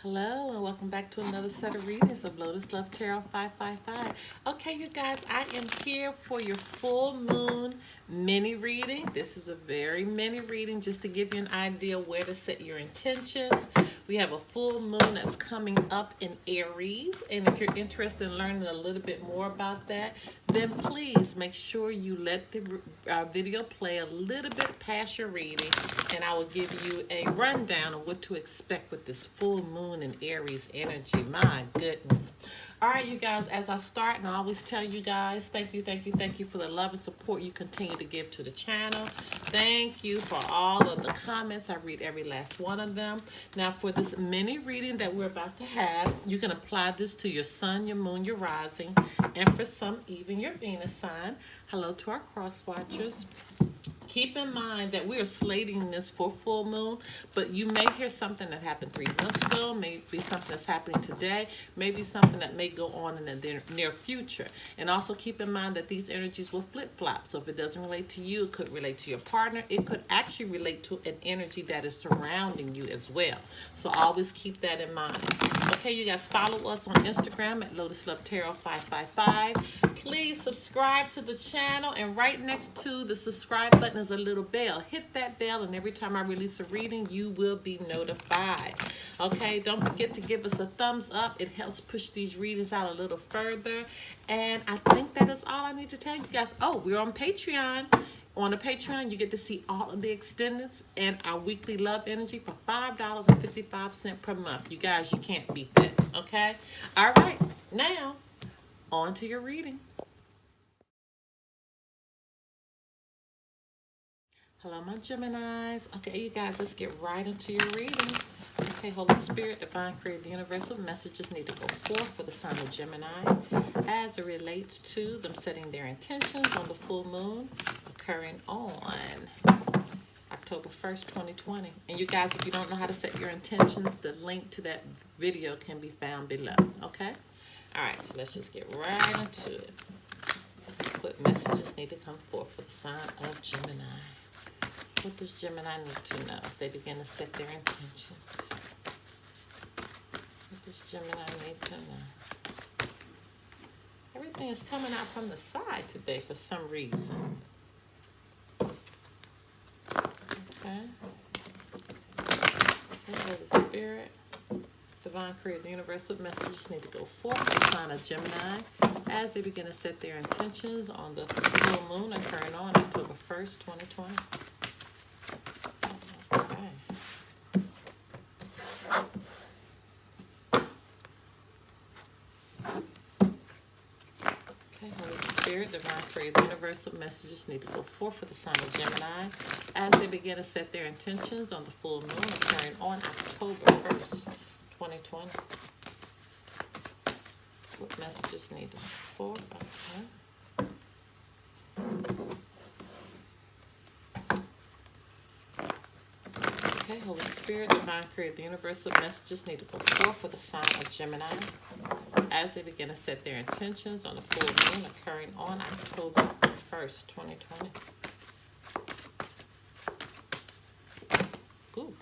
Hello and welcome back to another set of readings of Lotus Love Tarot 555. Okay, you guys, I am here for your full moon mini reading. This is a very mini reading just to give you an idea where to set your intentions. We have a full moon that's coming up in Aries, and if you're interested in learning a little bit more about that, then please make sure you let the video play a little bit past your reading, and I will give you a rundown of what to expect with this full moon in Aries energy. My goodness. All right, you guys, as I start, and I always tell you guys, thank you for the love and support you continue to give to the channel. Thank you for all of the comments. I read every last one of them. Now, for this mini reading that we're about to have, you can apply this to your sun, your moon, your rising, and for some, even your Venus sign. Hello to our cross watchers. Keep in mind that we are slating this for full moon, but you may hear something that happened 3 months ago, maybe something that's happening today, maybe something that may go on in the near future. And also keep in mind that these energies will flip-flop. So if it doesn't relate to you, it could relate to your partner. It could actually relate to an energy that is surrounding you as well. So always keep that in mind. Okay, you guys, follow us on Instagram at Lotus Love Tarot 555. Please subscribe to the channel, and right next to the subscribe button is a little bell. Hit that bell, and every time I release a reading, you will be notified. Okay, don't forget to give us a thumbs up. It helps push these readings out a little further. And I think that is all I need to tell you guys. Oh, we're on Patreon. On the Patreon, you get to see all of the extendeds and our weekly love energy for $5.55 per month. You guys, you can't beat that, okay? All right, now, on to your reading. Hello, my Geminis. Okay, you guys, let's get right into your reading. Okay, Holy Spirit, Divine Creator, Universal messages need to go forth for the sign of Gemini as it relates to them setting their intentions on the full moon occurring on October 1st, 2020. And you guys, if you don't know how to set your intentions, the link to that video can be found below, okay? All right, so let's just get right into it. What messages need to come forth for the sign of Gemini? What does Gemini need to know as they begin to set their intentions? What does Gemini need to know? Everything is coming out from the side today for some reason. Okay. Holy Spirit, Divine Creator, Universal messages need to go forth for the sign of Gemini as they begin to set their intentions on the full moon occurring on October 1st, 2020. Spirit, Divine Creator, Universal messages need to go forth for the sign of Gemini as they begin to set their intentions on the full moon occurring on October 1st, 2020. What messages need to go forth? Okay, Holy Spirit, Divine Creator, Universal messages need to go forth for the sign of Gemini as they begin to set their intentions on the full moon occurring on October 1st, 2020. Ooh.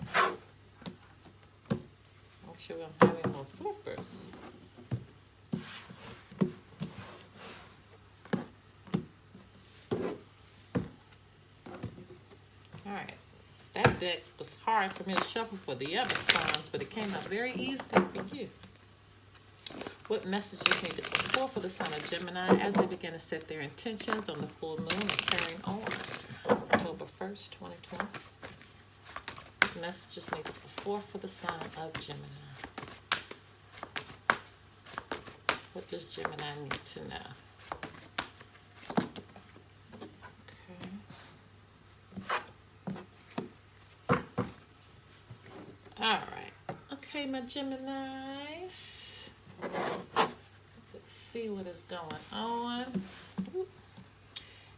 Make sure I'm having more flippers. All right. That deck was hard for me to shuffle for the other signs, but it came out very easily for you. What messages need to go forth for the sign of Gemini as they begin to set their intentions on the full moon occurring on October 1st, 2020? What messages need to go forth for the sign of Gemini? What does Gemini need to know? Okay. All right. Okay, my Geminis. Let's see what is going on.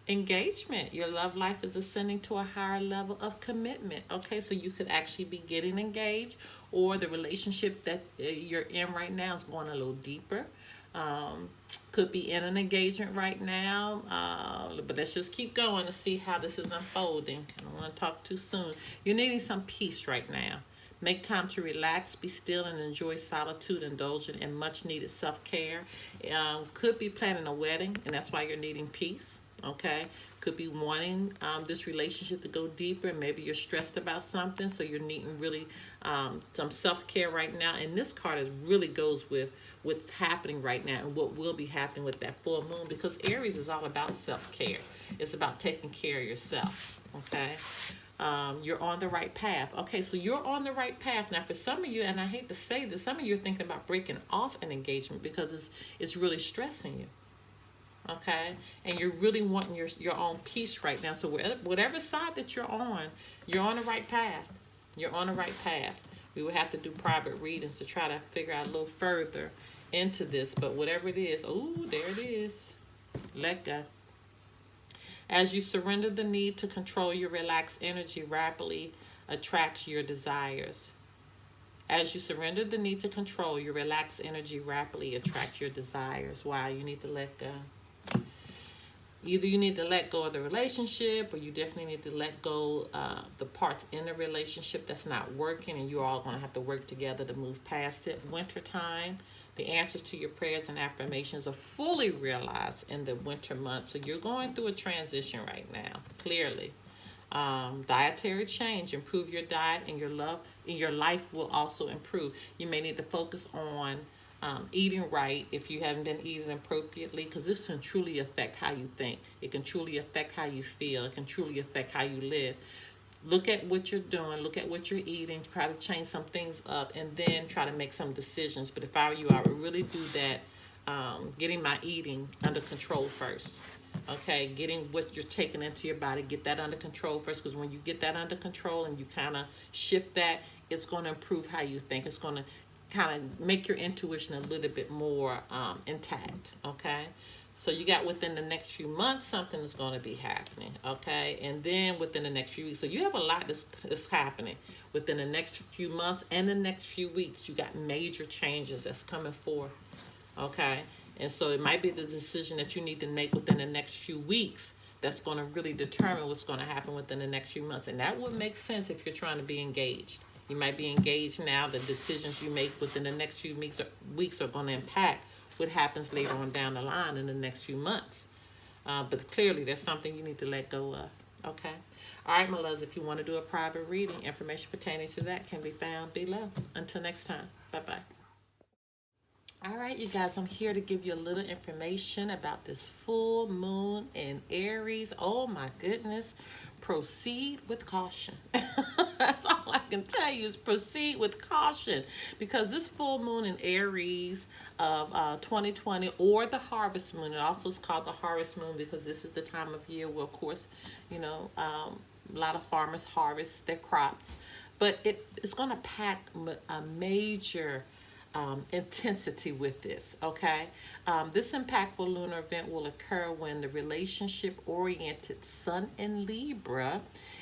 Engagement. Your love life is ascending to a higher level of commitment. Okay, so you could actually be getting engaged, or the relationship that you're in right now is going a little deeper. Could be in an engagement right now, but let's just keep going to see how this is unfolding. I don't want to talk too soon. You're needing some peace right now. Make time to relax, be still, and enjoy solitude, indulging in much needed self care. Could be planning a wedding, and that's why you're needing peace. Okay, could be wanting this relationship to go deeper. Maybe you're stressed about something, so you're needing really some self care right now. And this card really goes with what's happening right now and what will be happening with that full moon, because Aries is all about self care. It's about taking care of yourself. Okay. You're on the right path. Okay, so you're on the right path. Now, for some of you, and I hate to say this, some of you are thinking about breaking off an engagement because it's really stressing you. Okay, and you're really wanting your own peace right now. So whatever side that you're on the right path. You're on the right path. We would have to do private readings to try to figure out a little further into this, but whatever it is, oh, there it is. Let go. As you surrender the need to control your relaxed energy, rapidly attracts your desires. As you surrender the need to control your relaxed energy, rapidly attract your desires. Wow, you need to let go. Either you need to let go of the relationship, or you definitely need to let go the parts in the relationship that's not working, and you're all going to have to work together to move past it. Wintertime, the answers to your prayers and affirmations are fully realized in the winter months. So you're going through a transition right now, clearly. Dietary change, improve your diet, and your life will also improve. You may need to focus on eating right if you haven't been eating appropriately, because this can truly affect how you think. It can truly affect how you feel. It can truly affect how you live. Look at what you're doing. Look at what you're eating. Try to change some things up, and then try to make some decisions. But if I were you, I would really do that, getting my eating under control first. Okay, getting what you're taking into your body, get that under control first, because when you get that under control and you kind of shift that, it's going to improve how you think. It's going to kind of make your intuition a little bit more intact. Okay, so you got within the next few months, something is going to be happening. Okay, and then within the next few weeks, so you have a lot that's happening within the next few months and the next few weeks. You got major changes that's coming forth. Okay, and so it might be the decision that you need to make within the next few weeks that's going to really determine what's going to happen within the next few months. And that would make sense if you're trying to be engaged. You might be engaged now. The decisions you make within the next few weeks are going to impact what happens later on down the line in the next few months. But clearly, there's something you need to let go of. Okay? All right, my loves, if you want to do a private reading, information pertaining to that can be found below. Until next time, bye-bye. All right, you guys, I'm here to give you a little information about this full moon in Aries. Oh, my goodness. Proceed with caution. That's all I can tell you is proceed with caution, because this full moon in Aries of 2020, or the harvest moon, it also is called the harvest moon because this is the time of year where, of course, a lot of farmers harvest their crops. But it's going to pack a major intensity with this, okay? This impactful lunar event will occur when the relationship-oriented Sun in Libra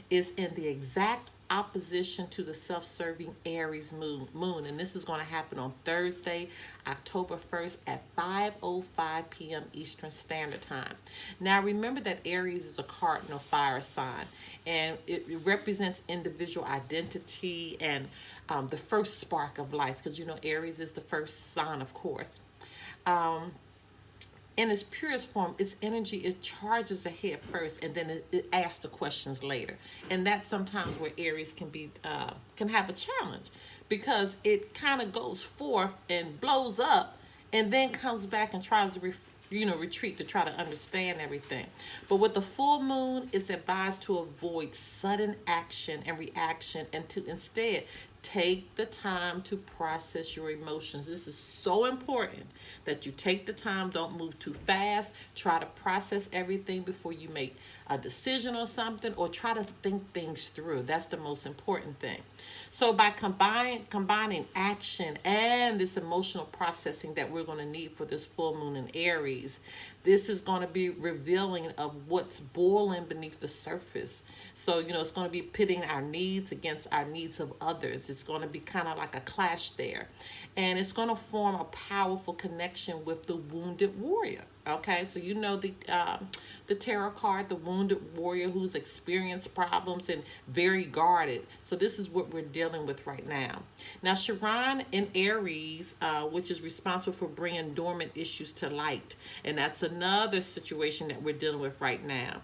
is in the exact opposition to the self-serving Aries moon. And this is going to happen on Thursday, October 1st at 5:05 p.m. Eastern Standard Time. Now, remember that Aries is a cardinal fire sign, and it represents individual identity and the first spark of life, because, Aries is the first sign, of course. In its purest form, its energy, it charges ahead first, and then it asks the questions later. And that's sometimes where Aries can have a challenge, because it kind of goes forth and blows up, and then comes back and tries to retreat to try to understand everything. But with the full moon, it's advised to avoid sudden action and reaction, and to instead take the time to process your emotions. This is so important that you take the time. Don't move too fast. Try to process everything before you make a decision or something, or try to think things through. That's the most important thing. So by combining action and this emotional processing that we're going to need for this full moon in Aries, this is going to be revealing of what's boiling beneath the surface. So, it's going to be pitting our needs against our needs of others. It's going to be kind of like a clash there. And it's going to form a powerful connection with the wounded warrior. Okay, so you know the tarot card, the wounded warrior who's experienced problems and very guarded. So this is what we're dealing with right now. Now, Chiron in Aries, which is responsible for bringing dormant issues to light, and that's another situation that we're dealing with right now.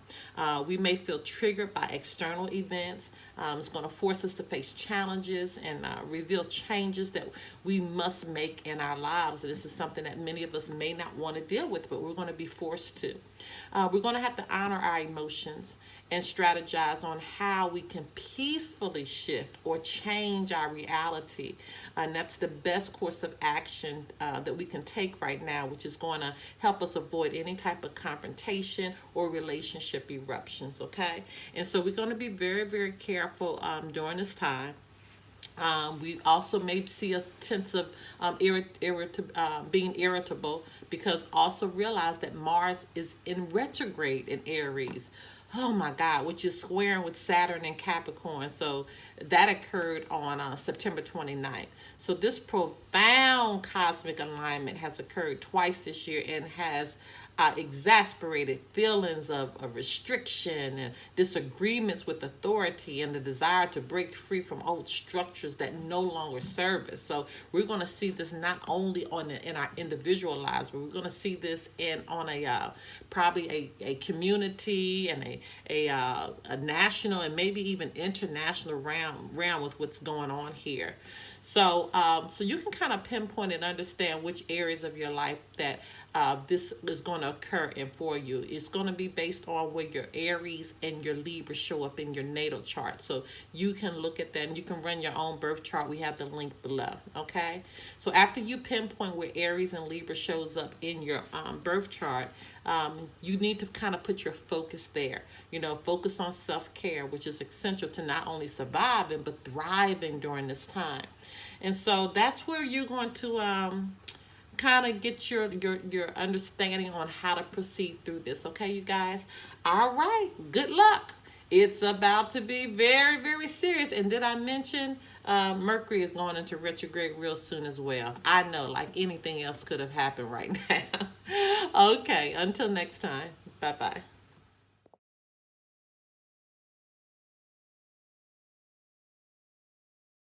We may feel triggered by external events. It's going to force us to face challenges and reveal changes that we must make in our lives. This is something that many of us may not want to deal with, but we're going to be forced to. We're going to have to honor our emotions and strategize on how we can peacefully shift or change our reality. And that's the best course of action that we can take right now, which is going to help us avoid any type of confrontation or relationship eruptions, okay? And so we're going to be very, very careful during this time. We also may see a sense of being irritable, because also realize that Mars is in retrograde in Aries. Oh my God, which is squaring with Saturn and Capricorn. So that occurred on September 29th. So this profound cosmic alignment has occurred twice this year and has exasperated feelings of restriction and disagreements with authority and the desire to break free from old structures that no longer serve us. So we're going to see this not only in our individual lives, but we're going to see this on a probably a community and a national and maybe even international realm with what's going on here. So so you can kind of pinpoint and understand which areas of your life that this is going to occur in for you. It's going to be based on where your Aries and your Libra show up in your natal chart. So you can look at that and you can run your own birth chart. We have the link below, okay? So after you pinpoint where Aries and Libra shows up in your birth chart, you need to kind of put your focus there. You know, focus on self-care, which is essential to not only surviving, but thriving during this time. And so that's where you're going to kind of get your understanding on how to proceed through this. Okay, you guys? All right. Good luck. It's about to be very, very serious. And did I mention Mercury is going into retrograde real soon as well? I know, like anything else could have happened right now. Okay, until next time. Bye-bye.